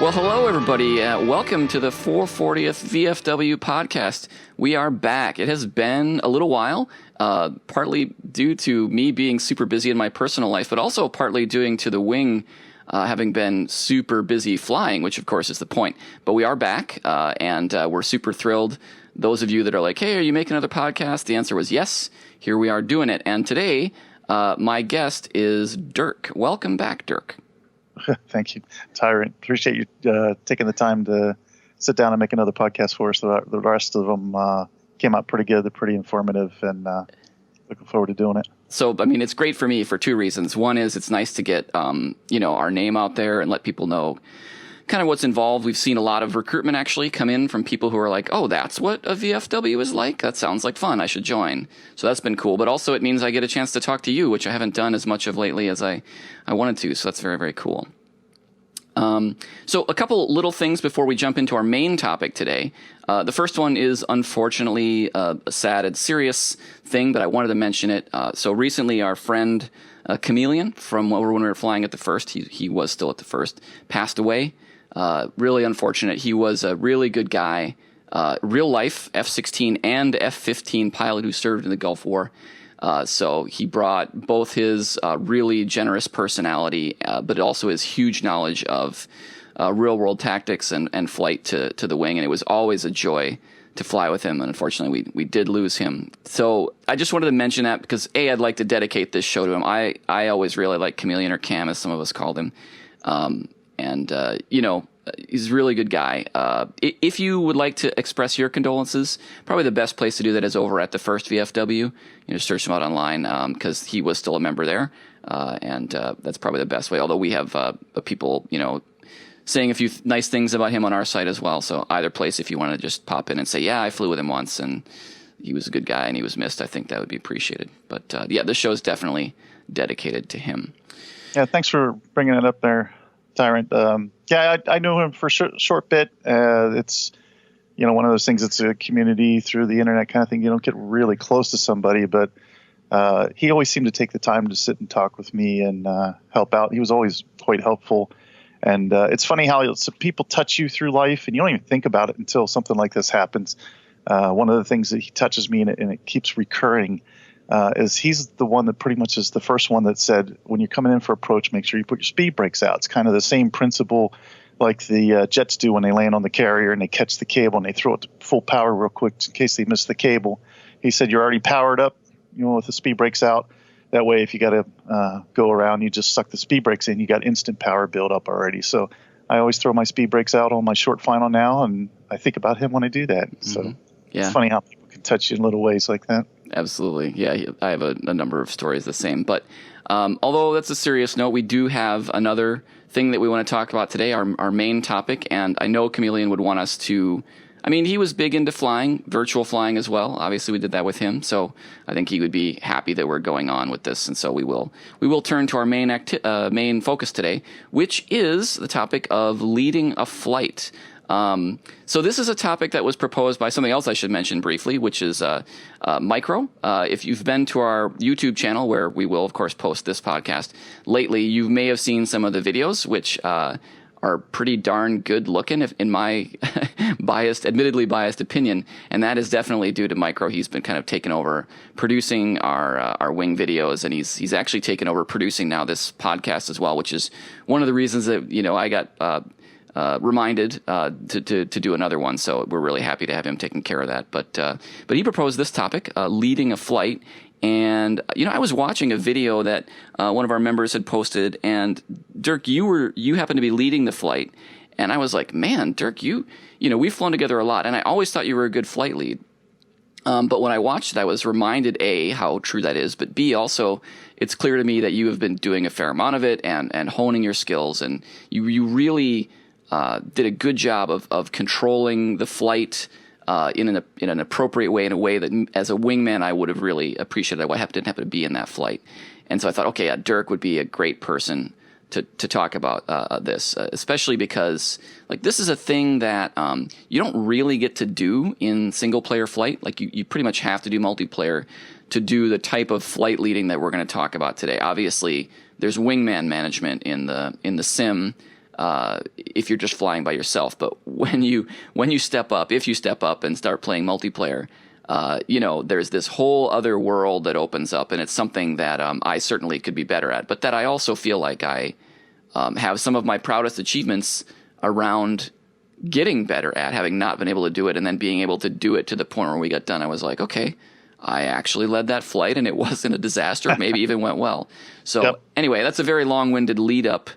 Well, hello, everybody. Welcome to the 440th VFW podcast. We are back. It has been a little while, partly due to me being super busy in my personal life, but also partly due to the wing having been super busy flying, which, of course, is the point. But we are back, and we're super thrilled. Those of you that are like, hey, are you making another podcast? The answer was yes. Here we are doing it. And today, my guest is Dirk. Welcome back, Dirk. Thank you, Tyrant. Appreciate you taking the time to sit down and make another podcast for us. The rest of them came out pretty good. They're pretty informative, and looking forward to doing it. So, I mean, it's great for me for two reasons. One is it's nice to get, our name out there and let people know kind of what's involved. We've seen a lot of recruitment actually come in from people who are like, oh, that's what a VFW is like? That sounds like fun. I should join. So that's been cool. But also it means I get a chance to talk to you, which I haven't done as much of lately as I wanted to. So that's very, very cool. So a couple little things before we jump into our main topic today. The first one is unfortunately a sad and serious thing, but I wanted to mention it. So recently our friend Chameleon from when we were flying at the first, he was still at the first, passed away. Really unfortunate. He was a really good guy, real life F-16 and F-15 pilot who served in the Gulf War. So he brought both his really generous personality, but also his huge knowledge of real world tactics and flight to the wing. And it was always a joy to fly with him. And unfortunately, we did lose him. So I just wanted to mention that because I'd like to dedicate this show to him. I always really like Chameleon, or Cam, as some of us called him. He's a really good guy. If you would like to express your condolences, probably the best place to do that is over at the first VFW. Search him out online because he was still a member there, and that's probably the best way. Although we have people, saying a few nice things about him on our site as well. So either place, if you want to just pop in and say, yeah, I flew with him once and he was a good guy and he was missed, I think that would be appreciated. But this show is definitely dedicated to him. Yeah, thanks for bringing it up there, Tyrant. I know him for a short bit. It's, one of those things, it's a community through the internet kind of thing. You don't get really close to somebody, but he always seemed to take the time to sit and talk with me and help out. He was always quite helpful. And it's funny how people touch you through life and you don't even think about it until something like this happens. One of the things that he touches me and it keeps recurring is he's the one that pretty much is the first one that said, when you're coming in for approach, make sure you put your speed brakes out. It's kind of the same principle like the jets do when they land on the carrier and they catch the cable and they throw it to full power real quick in case they miss the cable. He said, you're already powered up, with the speed brakes out. That way, if you got to go around, you just suck the speed brakes in. You got instant power build up already. So I always throw my speed brakes out on my short final now, and I think about him when I do that. Mm-hmm. So It's funny how people can touch you in little ways like that. Absolutely. Yeah, I have a number of stories the same. But although that's a serious note, we do have another thing that we want to talk about today, our main topic. And I know Chameleon would want us to... he was big into flying, virtual flying as well. Obviously, we did that with him. So I think he would be happy that we're going on with this. And so we will turn to our main focus today, which is the topic of leading a flight. So this is a topic that was proposed by something else I should mention briefly, which is Micro. If you've been to our YouTube channel, where we will, of course, post this podcast lately, you may have seen some of the videos, which are pretty darn good looking, in my admittedly biased opinion, and that is definitely due to Micro. He's been kind of taken over producing our wing videos, and he's actually taken over producing now this podcast as well, which is one of the reasons that I got reminded to do another one. So we're really happy to have him taking care of that. But he proposed this topic, leading a flight. And, I was watching a video that one of our members had posted, and Dirk, you happened to be leading the flight. And I was like, man, Dirk, we've flown together a lot, and I always thought you were a good flight lead. But when I watched it, I was reminded, A, how true that is, but B, also, it's clear to me that you have been doing a fair amount of it and honing your skills, and you really did a good job of controlling the flight in an appropriate way, in a way that as a wingman I would have really appreciated. I didn't happen to be in that flight. And so I thought, okay, Dirk would be a great person to talk about this, especially because this is a thing that you don't really get to do in single player flight. You pretty much have to do multiplayer to do the type of flight leading that we're going to talk about today. Obviously, there's wingman management in the sim. if you're just flying by yourself. But when you step up, if you step up and start playing multiplayer, there's this whole other world that opens up, and it's something that I certainly could be better at, but that I also feel like I have some of my proudest achievements around getting better at, having not been able to do it, and then being able to do it to the point where we got done. I was like, okay, I actually led that flight, and it wasn't a disaster. Maybe even went well. So Anyway, that's a very long-winded lead up.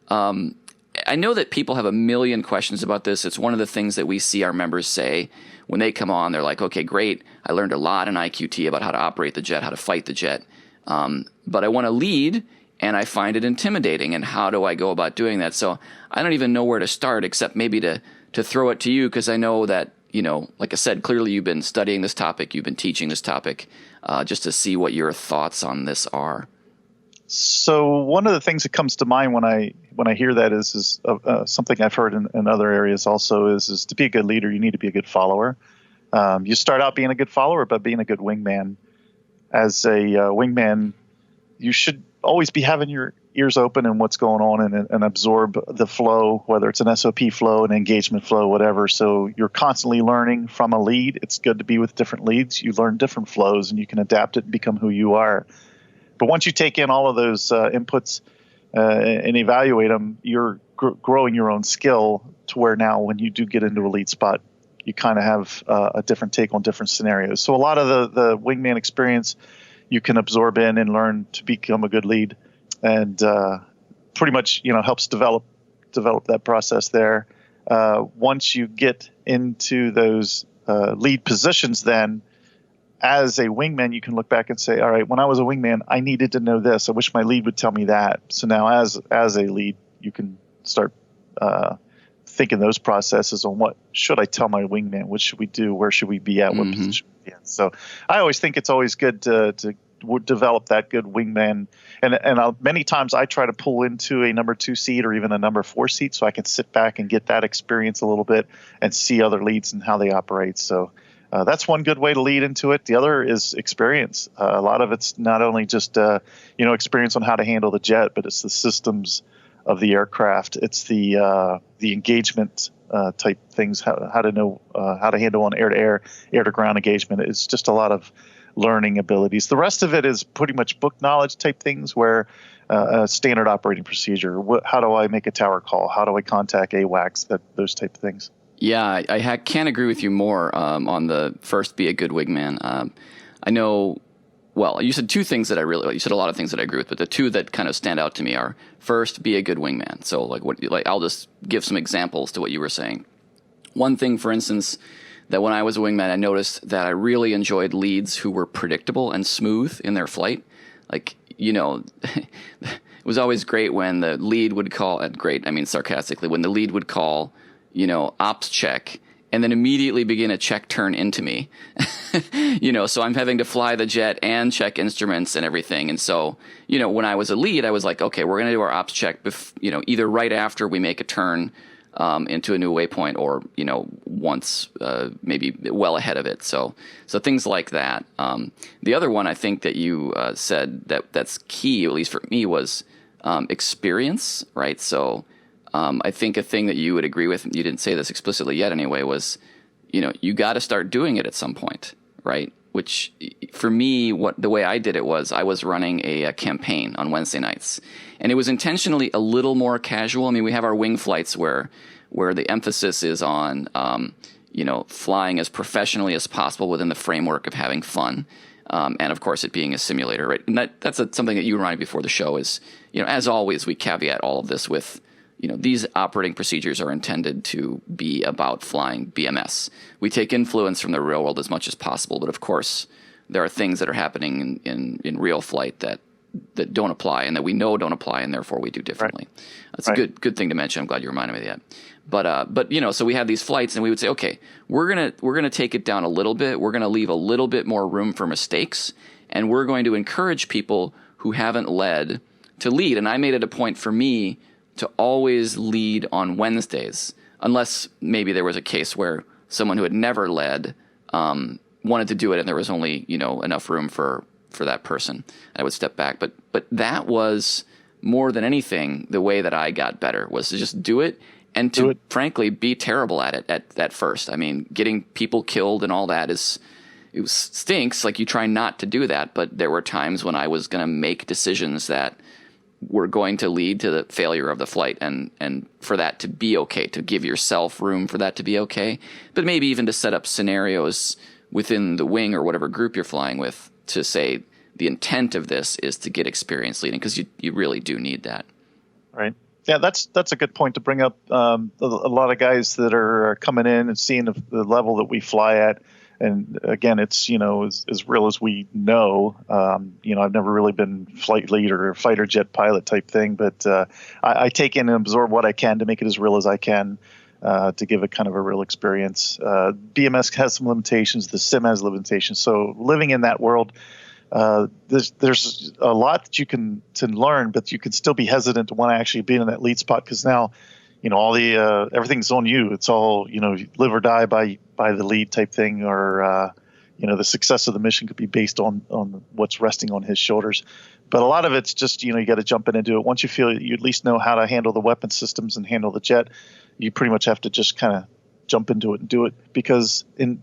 I know that people have a million questions about this. It's one of the things that we see our members say when they come on. They're like, okay, great. I learned a lot in IQT about how to operate the jet, how to fight the jet. But I want to lead, and I find it intimidating. And how do I go about doing that? So I don't even know where to start, except maybe to throw it to you, because I know that, like I said, clearly you've been studying this topic, you've been teaching this topic, just to see what your thoughts on this are. So one of the things that comes to mind when I hear that is something I've heard in other areas also is to be a good leader, you need to be a good follower. You start out being a good follower, but being a good wingman. As a wingman, you should always be having your ears open and what's going on and absorb the flow, whether it's an SOP flow, an engagement flow, whatever. So you're constantly learning from a lead. It's good to be with different leads. You learn different flows and you can adapt it and become who you are. But once you take in all of those inputs and evaluate them, you're growing your own skill to where now when you do get into a lead spot, you kind of have a different take on different scenarios. So a lot of the wingman experience you can absorb in and learn to become a good lead, and pretty much helps develop that process there. Once you get into those lead positions, then as a wingman, you can look back and say, all right, when I was a wingman, I needed to know this. I wish my lead would tell me that. So now as a lead, you can start thinking those processes on what should I tell my wingman? What should we do? Where should we be at? What position should we be in? So I always think it's always good to develop that good wingman. And many times I try to pull into a number 2 seat or even a number 4 seat so I can sit back and get that experience a little bit and see other leads and how they operate. So that's one good way to lead into it. The other is experience. A lot of it's not only just experience on how to handle the jet, but it's the systems of the aircraft. It's the engagement type things, how to know how to handle on air-to-air, air-to-ground engagement. It's just a lot of learning abilities. The rest of it is pretty much book knowledge type things, where a standard operating procedure. How do I make a tower call? How do I contact AWACS? Those type of things. Yeah, I can't agree with you more on the first, be a good wingman. I know, well, you said two things that you said a lot of things that I agree with, but the two that kind of stand out to me are, first, be a good wingman. So I'll just give some examples to what you were saying. One thing, for instance, that when I was a wingman, I noticed that I really enjoyed leads who were predictable and smooth in their flight. It was always great when the lead would call, sarcastically, when the lead would call, ops check, and then immediately begin a check turn into me. So I'm having to fly the jet and check instruments and everything. And so, when I was a lead, I was like, okay, we're going to do our ops check, either right after we make a turn into a new waypoint, or once maybe well ahead of it. So things like that. The other one I think that you said that's key, at least for me, was experience, right? So I think a thing that you would agree with, you didn't say this explicitly yet anyway, was you got to start doing it at some point, right? Which for me, the way I did it was I was running a campaign on Wednesday nights, and it was intentionally a little more casual. I mean, we have our wing flights where the emphasis is on flying as professionally as possible within the framework of having fun, and of course it being a simulator, right? And that's something that you reminded me before the show is, as always, we caveat all of this with, these operating procedures are intended to be about flying BMS. We take influence from the real world as much as possible, but of course, there are things that are happening in real flight that don't apply and that we know don't apply, and therefore we do differently. Right. That's a good thing to mention. I'm glad you reminded me of that. But so we have these flights, and we would say, okay, we're gonna take it down a little bit. We're gonna leave a little bit more room for mistakes, and we're going to encourage people who haven't led to lead. And I made it a point for me to always lead on Wednesdays, unless maybe there was a case where someone who had never led wanted to do it, and there was only enough room for that person. I would step back, but that was more than anything, the way that I got better was to just do it and to frankly be terrible at it at first. I mean, getting people killed and all that stinks. Like, you try not to do that, but there were times when I was going to make decisions that were going to lead to the failure of the flight, and for that to be okay, to give yourself room for that to be okay, but maybe even to set up scenarios within the wing or whatever group you're flying with to say the intent of this is to get experience leading, because you really do need that. Right. Yeah, that's a good point to bring up. A lot of guys that are coming in and seeing the level that we fly at. And again, it's, as real as we know. I've never really been flight lead or fighter jet pilot type thing, but I take in and absorb what I can to make it as real as I can to give it kind of a real experience. BMS has some limitations. The sim has limitations. So living in that world, there's a lot that you can learn, but you can still be hesitant to want to actually be in that lead spot, because now, all the everything's on you. It's all, live or die by the lead type thing, or the success of the mission could be based on what's resting on his shoulders. But a lot of it's just, you got to jump in and do it. Once you feel you at least know how to handle the weapon systems and handle the jet, you pretty much have to just kind of jump into it and do it, because in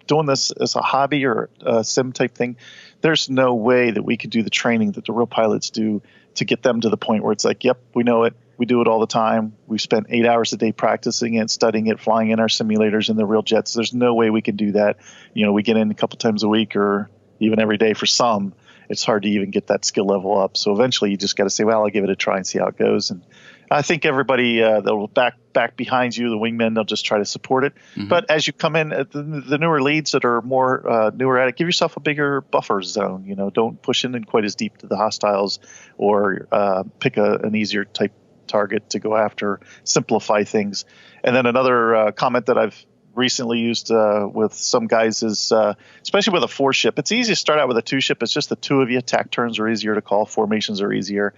doing this as a hobby or a sim type thing, there's no way that we could do the training that the real pilots do to get them to the point where it's like, yep, we know it. We do it all the time. We spent 8 hours a day practicing it, studying it, flying in our simulators in the real jets. There's no way we can do that. We get in a couple times a week or even every day for some. It's hard to even get that skill level up. So eventually you just got to say, well, I'll give it a try and see how it goes. And I think everybody that will back behind you, the wingmen, they'll just try to support it. Mm-hmm. But as you come in, the newer leads that are more newer at it, give yourself a bigger buffer zone. Don't push in quite as deep to the hostiles, or pick an easier type target to go after. Simplify things. And then another comment that I've recently used with some guys is, especially with a 4-ship, it's easy to start out with a 2-ship. It's just the two of you. Tack turns are easier to call. Formations are easier.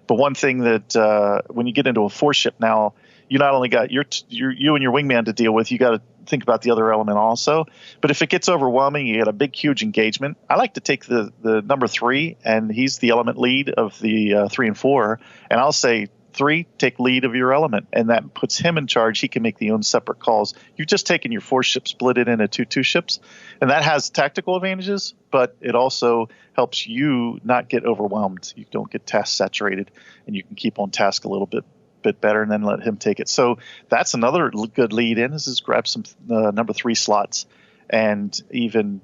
But one thing that when you get into a 4-ship now, you not only got you and your wingman to deal with, you got to think about the other element also. But if it gets overwhelming, you get a big, huge engagement. I like to take the number 3, and he's the element lead of the 3 and 4, and I'll say, 3, take lead of your element, and that puts him in charge. He can make the own separate calls. You've just taken your 4-ship, split it into 2 ships, and that has tactical advantages, but it also helps you not get overwhelmed. You don't get task saturated, and you can keep on task a little bit better, and then let him take it. So that's another good lead in, is grab some number 3 slots, and even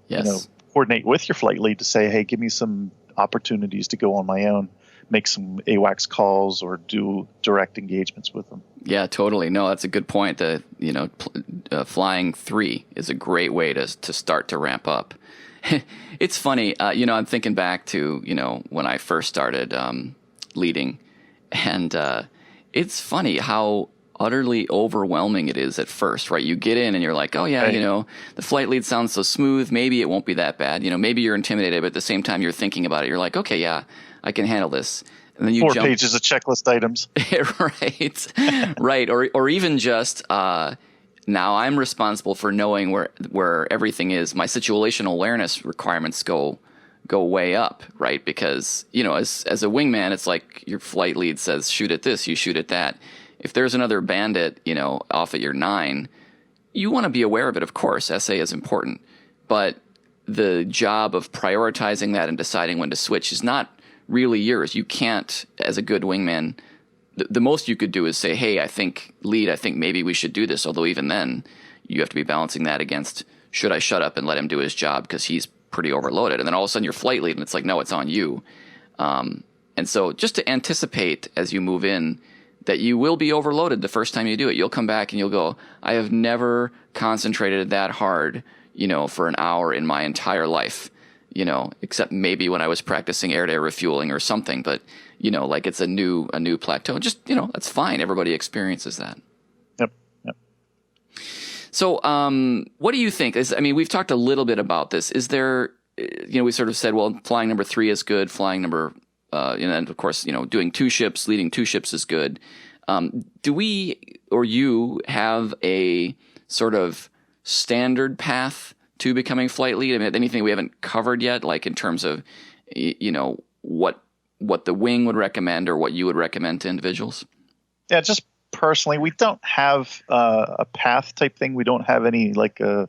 coordinate with your flight lead to say, hey, give me some opportunities to go on my own. Make some AWACS calls or do direct engagements with them. Yeah, totally. No, that's a good point. Flying 3 is a great way to start to ramp up. It's funny, I'm thinking back to, when I first started leading, and it's funny how utterly overwhelming it is at first, right? You get in and you're like, oh yeah, right. The flight lead sounds so smooth. Maybe it won't be that bad. Maybe you're intimidated, but at the same time you're thinking about it. You're like, okay, yeah, I can handle this. And then you 4 pages of checklist items. Right. Right. Or even just, now I'm responsible for knowing where everything is. My situational awareness requirements go way up, right? Because, as a wingman, it's like your flight lead says, shoot at this, you shoot at that. If there's another bandit, off at your 9, you want to be aware of it, of course. SA is important. But the job of prioritizing that and deciding when to switch is not really yours. You can't, as a good wingman, the most you could do is say, hey, I think maybe we should do this. Although even then, you have to be balancing that against, should I shut up and let him do his job because he's pretty overloaded? And then all of a sudden you're flight lead and it's like, no, it's on you. And so just to anticipate as you move in that you will be overloaded the first time you do it. You'll come back and you'll go, I have never concentrated that hard, for an hour in my entire life. Except maybe when I was practicing air-to-air refueling or something, but, like it's a new plateau. Just, that's fine. Everybody experiences that. Yep. So, what do you think? We've talked a little bit about this. Is there, we sort of said, well, flying number 3 is good. Flying number, and of course, doing 2 ships, leading 2 ships is good. Do we, or you, have a sort of standard path to becoming flight lead? Anything we haven't covered yet, like in terms of, what what the wing would recommend or what you would recommend to individuals? Yeah, just personally, we don't have a path type thing. We don't have any like a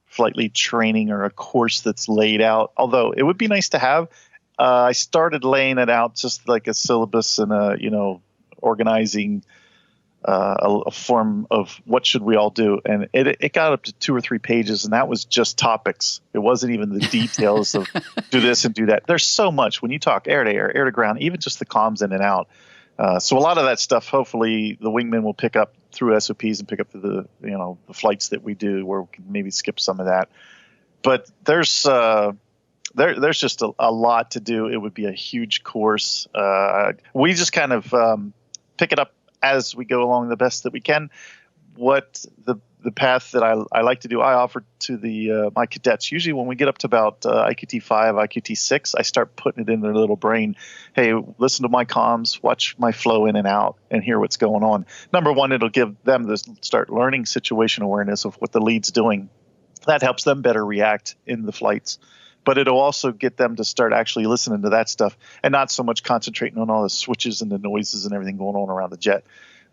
flight lead training or a course that's laid out, although it would be nice to have. I started laying it out just like a syllabus and organizing a form of what should we all do. And it got up to 2 or 3 pages, and that was just topics. It wasn't even the details of do this and do that. There's so much when you talk air to air, air to ground, even just the comms in and out. So a lot of that stuff, hopefully the wingman will pick up through SOPs and pick up the flights that we do, where we can maybe skip some of that. But there's just a lot to do. It would be a huge course. We just kind of pick it up as we go along the best that we can. What the path that I like to do, I offer to my cadets. Usually when we get up to about IQT 5, IQT 6, I start putting it in their little brain. Hey, listen to my comms, watch my flow in and out, and hear what's going on. Number one, it'll give them to start learning situation awareness of what the lead's doing. That helps them better react in the flights. But it'll also get them to start actually listening to that stuff and not so much concentrating on all the switches and the noises and everything going on around the jet.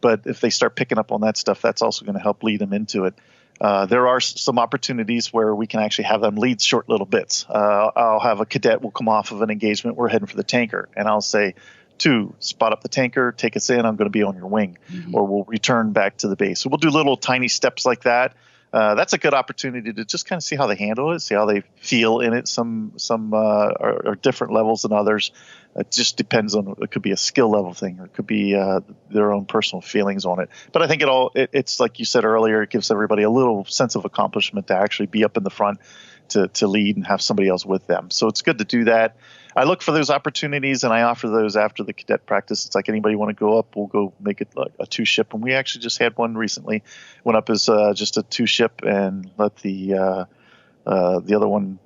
But if they start picking up on that stuff, that's also going to help lead them into it. There are some opportunities where we can actually have them lead short little bits. I'll have a cadet will come off of an engagement. We're heading for the tanker. And I'll say, 2, spot up the tanker, take us in. I'm going to be on your wing. Mm-hmm. Or we'll return back to the base. So we'll do little tiny steps like that. That's a good opportunity to just kind of see how they handle it, see how they feel in it. Some are different levels than others. It just depends on, it could be a skill level thing, or it could be their own personal feelings on it. But I think it's like you said earlier, it gives everybody a little sense of accomplishment to actually be up in the front to lead and have somebody else with them. So it's good to do that. I look for those opportunities, and I offer those after the cadet practice. It's like, anybody want to go up, we'll go make it like a 2-ship. And we actually just had one recently. Went up as just a 2-ship and let the other one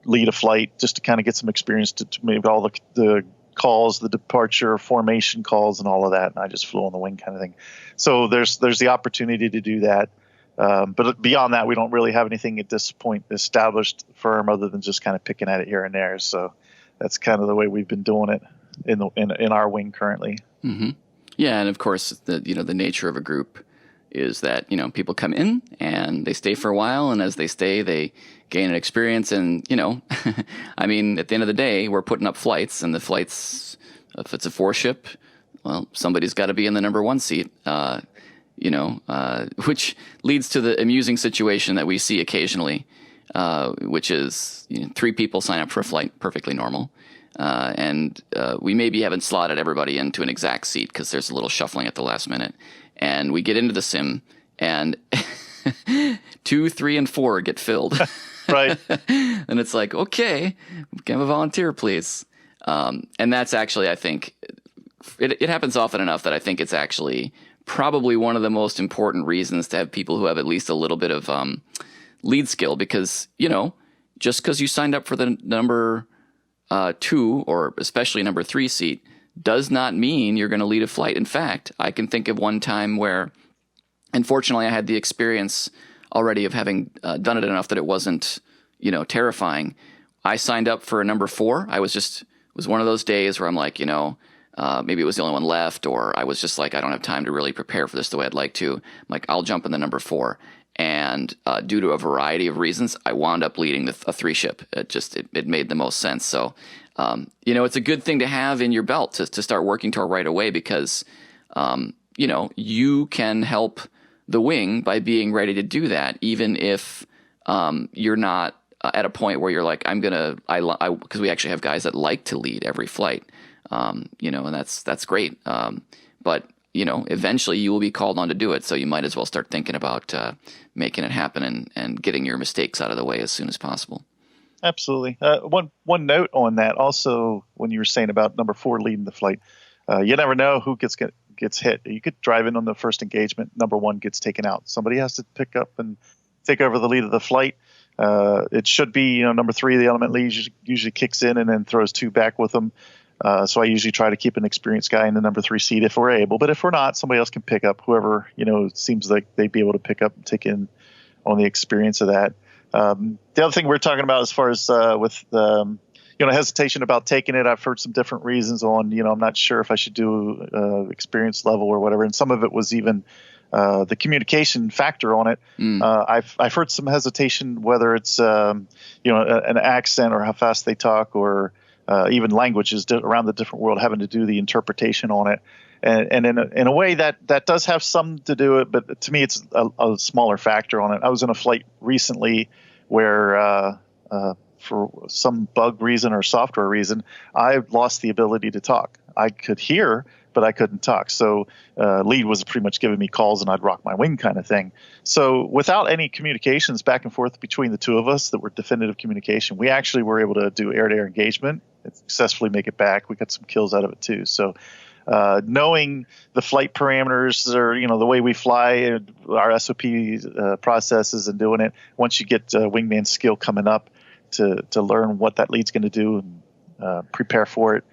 lead a flight just to kind of get some experience to maybe all the calls, the departure, formation calls, and all of that. And I just flew on the wing kind of thing. So there's the opportunity to do that. But beyond that, we don't really have anything at this point established firm other than just kind of picking at it here and there. So that's kind of the way we've been doing it in our wing currently. Mm-hmm. Yeah, and of course, the nature of a group is that people come in and they stay for a while, and as they stay, they gain an experience. And I mean, at the end of the day, we're putting up flights, and the flights, if it's a 4-ship, well, somebody's got to be in the number 1 seat. Which leads to the amusing situation that we see occasionally, which is 3 people sign up for a flight, perfectly normal. And we maybe haven't slotted everybody into an exact seat because there's a little shuffling at the last minute. And we get into the sim, and 2, 3, and 4 get filled. Right. And it's like, okay, can I have a volunteer, please? And that's actually, I think, it happens often enough that I think it's actually probably one of the most important reasons to have people who have at least a little bit of lead skill, because, just because you signed up for the number 2 or especially number 3 seat does not mean you're going to lead a flight. In fact, I can think of one time where, unfortunately, I had the experience already of having done it enough that it wasn't, terrifying. I signed up for a number 4. It was one of those days where I'm like, maybe it was the only one left, or I was just like, I don't have time to really prepare for this the way I'd like to. I'm like, I'll jump in the number 4. And due to a variety of reasons, I wound up leading a 3-ship. It made the most sense. So, it's a good thing to have in your belt to start working toward right away, because, you can help the wing by being ready to do that, even if you're not at a point where you're like, because we actually have guys that like to lead every flight. And that's great. But eventually you will be called on to do it. So you might as well start thinking about making it happen and getting your mistakes out of the way as soon as possible. Absolutely. One note on that also, when you were saying about number 4 leading the flight, you never know who gets hit. You could drive in on the first engagement, number 1 gets taken out. Somebody has to pick up and take over the lead of the flight. It should be, number 3, the element lead usually kicks in and then throws 2 back with them. So I usually try to keep an experienced guy in the number 3 seat if we're able. But if we're not, somebody else can pick up whoever, seems like they'd be able to pick up and take in on the experience of that. The other thing we're talking about as far as with, hesitation about taking it. I've heard some different reasons on, I'm not sure if I should do experience level or whatever. And some of it was even the communication factor on it. I've heard some hesitation, whether it's an accent or how fast they talk, or even languages around the different world, having to do the interpretation on it. And in a way that does have some to do it, but to me it's a smaller factor on it. I was in a flight recently where for some bug reason or software reason, I lost the ability to talk. I could hear, but I couldn't talk. So lead was pretty much giving me calls and I'd rock my wing kind of thing. So without any communications back and forth between the two of us that were definitive communication, we actually were able to do air-to-air engagement and successfully make it back. We got some kills out of it too. So knowing the flight parameters, or the way we fly, our SOP processes, and doing it, once you get wingman skill coming up to learn what that lead's going to do and prepare for it,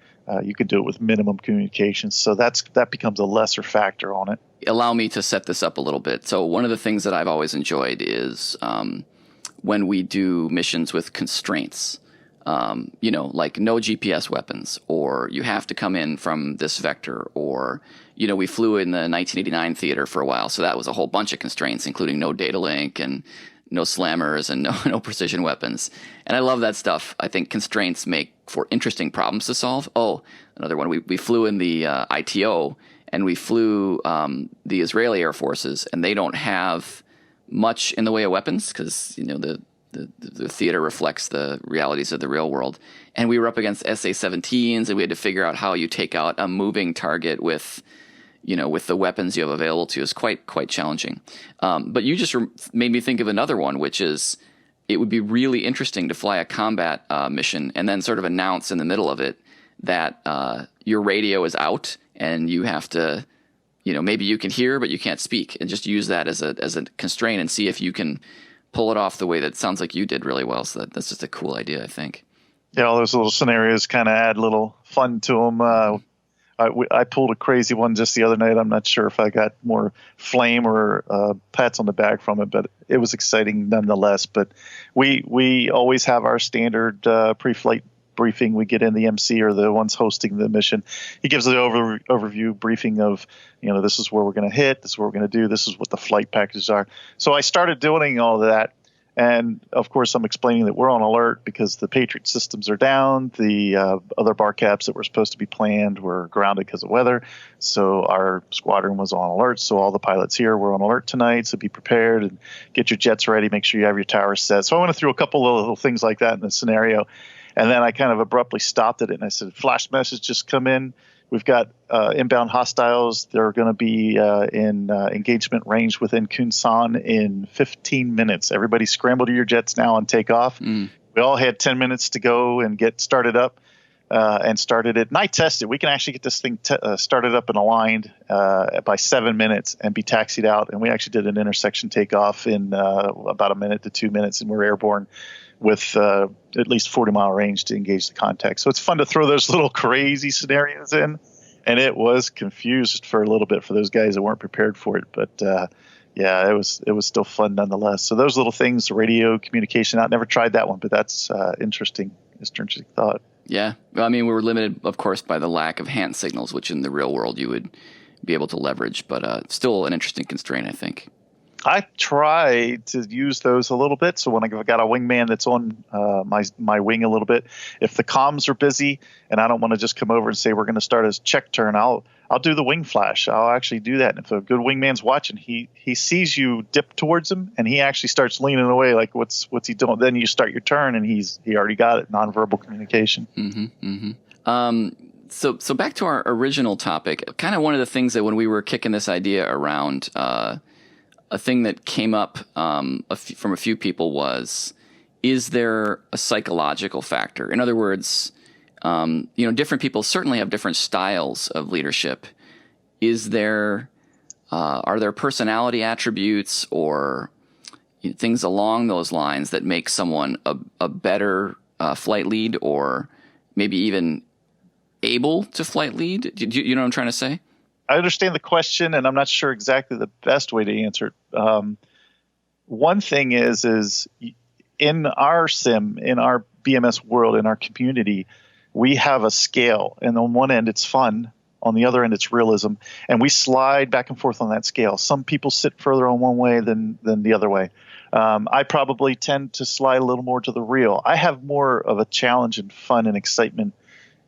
you can do it with minimum communications. So that becomes a lesser factor on it. Allow me to set this up a little bit. So one of the things that I've always enjoyed is when we do missions with constraints. Like no GPS weapons, or you have to come in from this vector, or, we flew in the 1989 theater for a while. So that was a whole bunch of constraints, including no data link and no slammers and no precision weapons. And I love that stuff. I think constraints make for interesting problems to solve. Oh, another one. We flew in the ITO, and we flew the Israeli Air Forces, and they don't have much in the way of weapons because, the theater reflects the realities of the real world. And we were up against SA-17s, and we had to figure out how you take out a moving target with the weapons you have available to you. Is quite challenging. But you just made me think of another one, which is it would be really interesting to fly a combat mission and then sort of announce in the middle of it that your radio is out and you have to, maybe you can hear but you can't speak, and just use that as a constraint and see if you can pull it off the way that sounds like you did really well. So that's just a cool idea, I think. Yeah, all those little scenarios kind of add a little fun to them. I pulled a crazy one just the other night. I'm not sure if I got more flame or pats on the back from it, but it was exciting nonetheless. But we always have our standard pre-flight briefing. We get in the MC, or the ones hosting the mission. He gives an overview briefing of, this is where we're going to hit, this is what we're going to do, this is what the flight packages are. So I started doing all of that. And of course, I'm explaining that we're on alert because the Patriot systems are down. The other bar caps that were supposed to be planned were grounded because of weather. So our squadron was on alert. So all the pilots here were on alert tonight. So be prepared and get your jets ready. Make sure you have your towers set. So I went through a couple of little things like that in the scenario. And then I kind of abruptly stopped it and I said, flash message just come in. We've got inbound hostiles. They're going to be in engagement range within Kunsan in 15 minutes. Everybody scramble to your jets now and take off. We all had 10 minutes to go and get started up and started it. And I tested. We can actually get this thing started up and aligned by 7 minutes and be taxied out. And we actually did an intersection takeoff in about a minute to 2 minutes, and we're airborne with at least 40-mile range to engage the contact. So it's fun to throw those little crazy scenarios in. And it was confused for a little bit for those guys that weren't prepared for it. But it was still fun nonetheless. So those little things, radio communication, I've never tried that one, but that's interesting thought. Yeah. Well, I mean, we were limited, of course, by the lack of hand signals, which in the real world you would be able to leverage, but still an interesting constraint, I think. I try to use those a little bit. So when I've got a wingman that's on my wing a little bit, if the comms are busy and I don't want to just come over and say we're going to start a check turn, I'll do the wing flash. I'll actually do that. And if a good wingman's watching, he sees you dip towards him and he actually starts leaning away like what's he doing? Then you start your turn and he already got it. Nonverbal communication. So back to our original topic. Kind of one of the things that when we were kicking this idea around. A thing that came up from a few people was, is there a psychological factor? In other words, different people certainly have different styles of leadership. Are there personality attributes or things along those lines that make someone a better flight lead, or maybe even able to flight lead? Do you know what I'm trying to say? I understand the question, and I'm not sure exactly the best way to answer it. One thing is in our sim, in our BMS world, in our community, we have a scale. And on one end, it's fun. On the other end, it's realism. And we slide back and forth on that scale. Some people sit further on one way than the other way. I probably tend to slide a little more to the real. I have more of a challenge and fun and excitement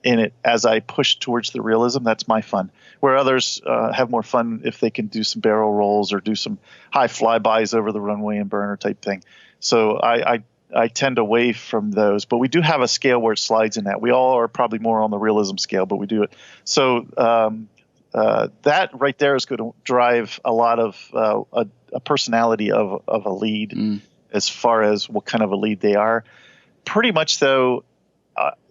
in it as I push towards the realism. That's my fun. Where others have more fun if they can do some barrel rolls or do some high flybys over the runway and burner type thing. So I tend away from those, but we do have a scale where it slides in that. We all are probably more on the realism scale, but we do it. So that right there is going to drive a lot of a personality of a lead as far as what kind of a lead they are. Pretty much, though,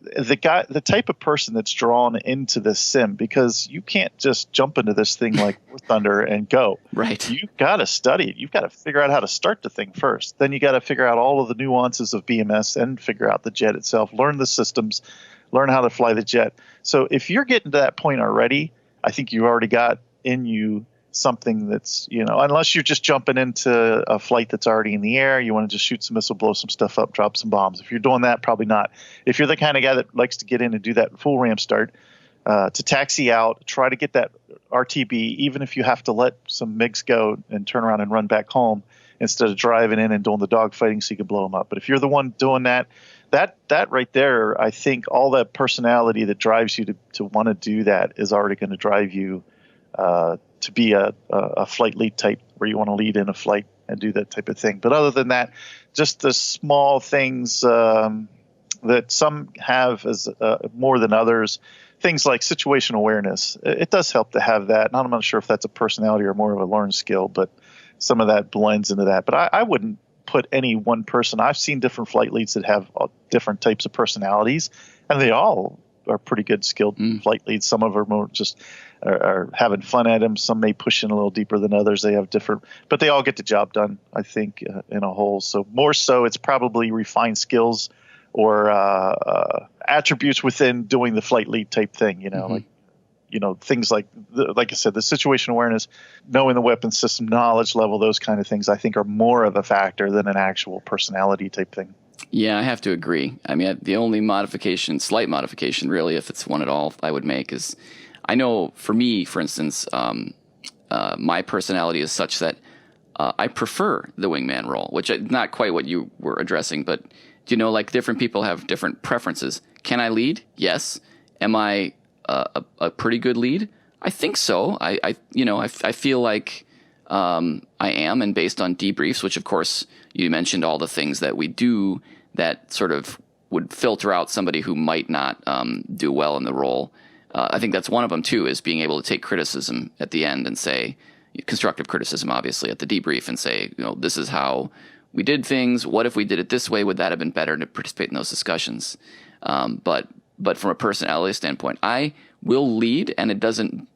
the type of person that's drawn into this sim, because you can't just jump into this thing like War Thunder and go. Right. You've got to study it. You've got to figure out how to start the thing first. Then you got to figure out all of the nuances of BMS and figure out the jet itself, learn the systems, learn how to fly the jet. So if you're getting to that point already, I think you already got in you something that's, unless you're just jumping into a flight that's already in the air, you want to just shoot some missile, blow some stuff up, drop some bombs. If you're doing that, probably not. If you're the kind of guy that likes to get in and do that full ramp start, to taxi out, try to get that RTB, even if you have to let some MiGs go and turn around and run back home instead of driving in and doing the dogfighting so you can blow them up. But if you're the one doing that right there, I think all that personality that drives you to want to do that is already going to drive you to be a flight lead type, where you want to lead in a flight and do that type of thing. But other than that, just the small things that some have as more than others, things like situational awareness. It does help to have that. And I'm not sure if that's a personality or more of a learned skill, but some of that blends into that. But I wouldn't put any one person. I've seen different flight leads that have different types of personalities, and they all are pretty good skilled flight leads. Some of them are just are having fun at them. Some may push in a little deeper than others. They have different, but they all get the job done, I think, in a whole. So more so, it's probably refined skills or attributes within doing the flight lead type thing, like, things like I said, the situational awareness, knowing the weapon system, knowledge level, those kind of things, I think are more of a factor than an actual personality type thing. Yeah, I have to agree. I mean, the only slight modification, really, if it's one at all, I would make is, I know for me, for instance, my personality is such that I prefer the wingman role, which is not quite what you were addressing, but like different people have different preferences. Can I lead? Yes. Am I a pretty good lead? I think so. I feel like I am, and based on debriefs, which of course you mentioned all the things that we do that sort of would filter out somebody who might not do well in the role. I think that's one of them too, is being able to take criticism at the end and say, constructive criticism, obviously, at the debrief, and say, this is how we did things. What if we did it this way? Would that have been better to participate in those discussions? But from a personality standpoint, I will lead, and it doesn't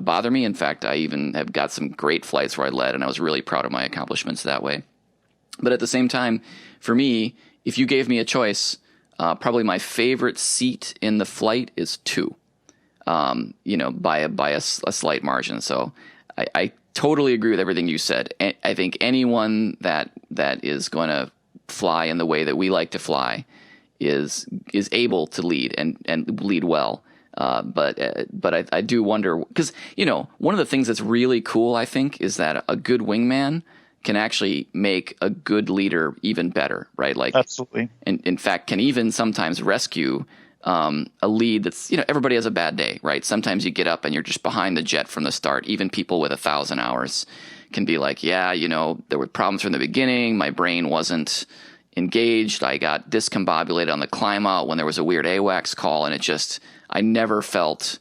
bother me. In fact, I even have got some great flights where I led, and I was really proud of my accomplishments that way. But at the same time, for me, if you gave me a choice, probably my favorite seat in the flight is 2, by a slight margin. So I totally agree with everything you said. I think anyone that is going to fly in the way that we like to fly is able to lead and lead well. But I do wonder, because, one of the things that's really cool, I think, is that a good wingman can actually make a good leader even better, right? Like, absolutely. And in fact, can even sometimes rescue a lead that's, everybody has a bad day, right? Sometimes you get up and you're just behind the jet from the start. Even people with 1,000 hours can be like, yeah, there were problems from the beginning. My brain wasn't engaged. I got discombobulated on the climb out when there was a weird AWACS call, and I never felt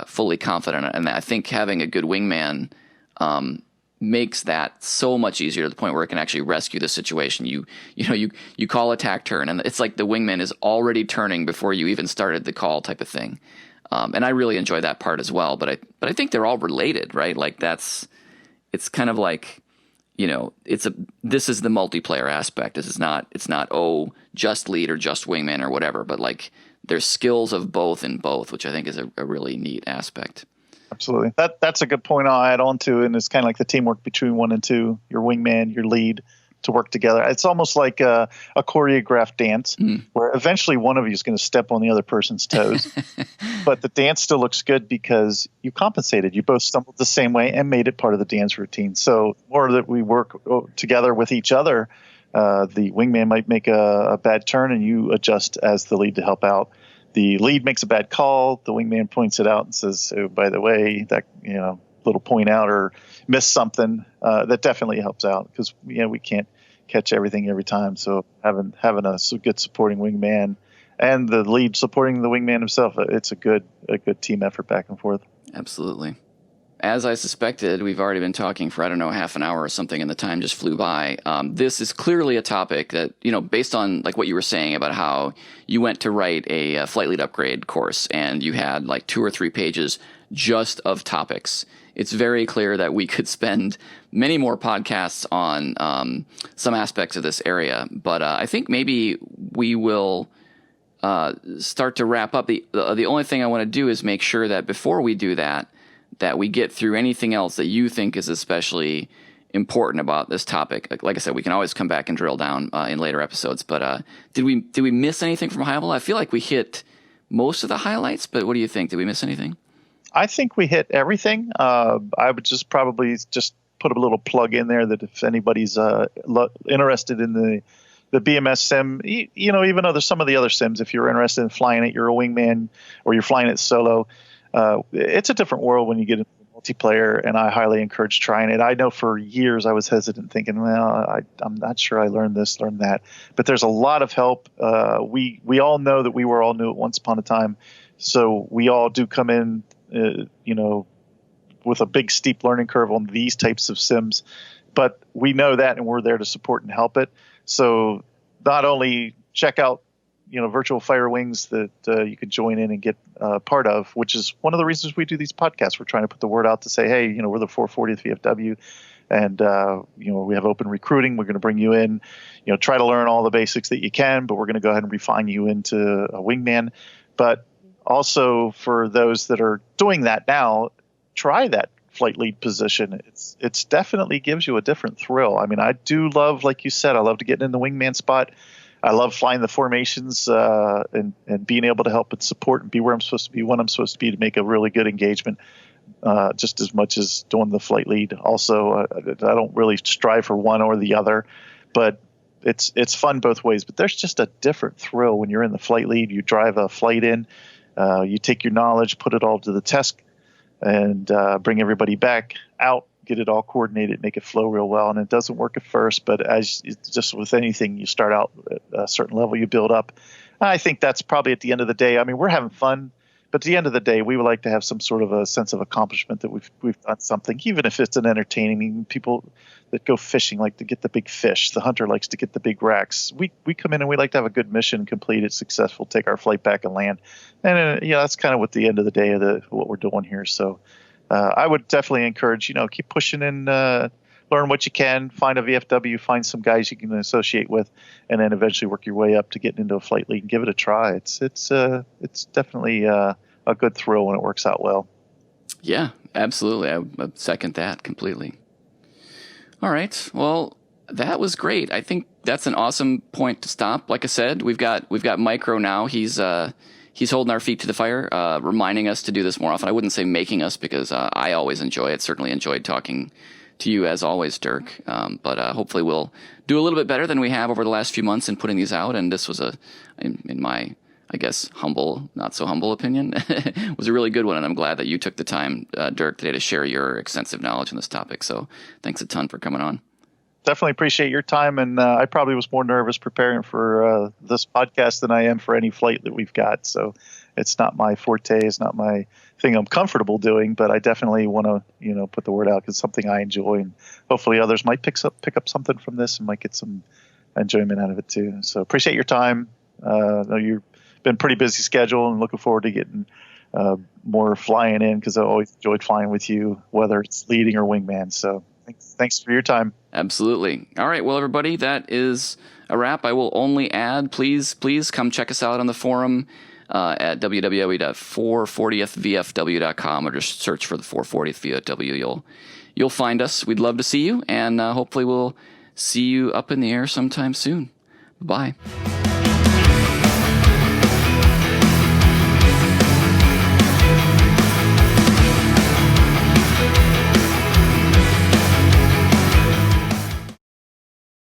fully confident. And I think having a good wingman makes that so much easier, to the point where it can actually rescue the situation. You call a tack turn, and it's like the wingman is already turning before you even started the call, type of thing. And I really enjoy that part as well. But I think they're all related, right? Like it's kind of like, this is the multiplayer aspect. It's not just lead or just wingman or whatever, but like there's skills of both in both, which I think is a really neat aspect. Absolutely. That's a good point I'll add on to, and it's kind of like the teamwork between 1 and 2, your wingman, your lead, to work together. It's almost like a choreographed dance where eventually one of you is going to step on the other person's toes. But the dance still looks good because you compensated. You both stumbled the same way and made it part of the dance routine. So the more that we work together with each other, the wingman might make a bad turn and you adjust as the lead to help out. The lead makes a bad call. The wingman points it out and says, "Oh, by the way, that little point out or miss something." That definitely helps out because we can't catch everything every time. So having a good supporting wingman and the lead supporting the wingman himself, it's a good team effort back and forth. Absolutely. As I suspected, we've already been talking for, I don't know, half an hour or something, and the time just flew by. This is clearly a topic that, based on like what you were saying about how you went to write a flight lead upgrade course and you had like 2 or 3 pages just of topics. It's very clear that we could spend many more podcasts on some aspects of this area, but I think maybe we will start to wrap up. The only thing I want to do is make sure that before we do that we get through anything else that you think is especially important about this topic. Like I said, we can always come back and drill down in later episodes. But did we miss anything from high level? I feel like we hit most of the highlights, but what do you think? Did we miss anything? I think we hit everything. I would probably put a little plug in there that if anybody's interested in the BMS sim, even other some of the other sims, if you're interested in flying it, you're a wingman or you're flying it solo. It's a different world when you get into multiplayer, and I highly encourage trying it. I know for years I was hesitant, thinking, well, I'm not sure I learned this, learned that. But there's a lot of help. We all know that we were all new at once upon a time, so we all do come in, with a big steep learning curve on these types of sims. But we know that, and we're there to support and help it. So not only check out virtual fire wings that you could join in and get part of, which is one of the reasons we do these podcasts. We're trying to put the word out to say, hey, we're the 440th VFW, and we have open recruiting. We're going to bring you in, try to learn all the basics that you can, but we're going to go ahead and refine you into a wingman. But also for those that are doing that now, try that flight lead position. It's definitely gives you a different thrill. I mean, I do love, like you said, I love to get in the wingman spot. I love flying the formations and being able to help and support and be where I'm supposed to be, when I'm supposed to be, to make a really good engagement, just as much as doing the flight lead. Also, I don't really strive for one or the other, but it's fun both ways. But there's just a different thrill when you're in the flight lead. You drive a flight in, you take your knowledge, put it all to the test, and bring everybody back out, get it all coordinated, make it flow real well. And it doesn't work at first, but as just with anything, you start out at a certain level, you build up. I think that's probably at the end of the day. I mean, we're having fun, but at the end of the day, we would like to have some sort of a sense of accomplishment that we've done something, even if it's an entertaining. I mean, people that go fishing like to get the big fish. The hunter likes to get the big racks. We come in and we like to have a good mission, complete it, successful, take our flight back and land. And that's kind of what the end of the day of what we're doing here. So I would definitely encourage, keep pushing and learn what you can, find a VFW, find some guys you can associate with, and then eventually work your way up to getting into a flight league and give it a try. It's definitely a good thrill when it works out well. Yeah, absolutely. I second that completely. All right. Well, that was great. I think that's an awesome point to stop. Like I said, we've got Micro now. He's holding our feet to the fire, reminding us to do this more often. I wouldn't say making us, because I always enjoy it. Certainly enjoyed talking to you as always, Dirk. But hopefully we'll do a little bit better than we have over the last few months in putting these out. And this was in my, I guess, humble, not so humble opinion, was a really good one. And I'm glad that you took the time, Dirk, today to share your extensive knowledge on this topic. So thanks a ton for coming on. Definitely appreciate your time. And I probably was more nervous preparing for this podcast than I am for any flight that we've got. So it's not my forte. It's not my thing I'm comfortable doing, but I definitely want to, put the word out because it's something I enjoy, and hopefully others might pick up something from this and might get some enjoyment out of it too. So appreciate your time. I know you've been pretty busy schedule, and looking forward to getting more flying in, because I always enjoyed flying with you, whether it's leading or wingman. So thanks for your time. Absolutely. All right. Well, everybody, that is a wrap. I will only add, please come check us out on the forum at www.440thvfw.com, or just search for the 440th VFW. You'll find us. We'd love to see you, and hopefully we'll see you up in the air sometime soon. Bye.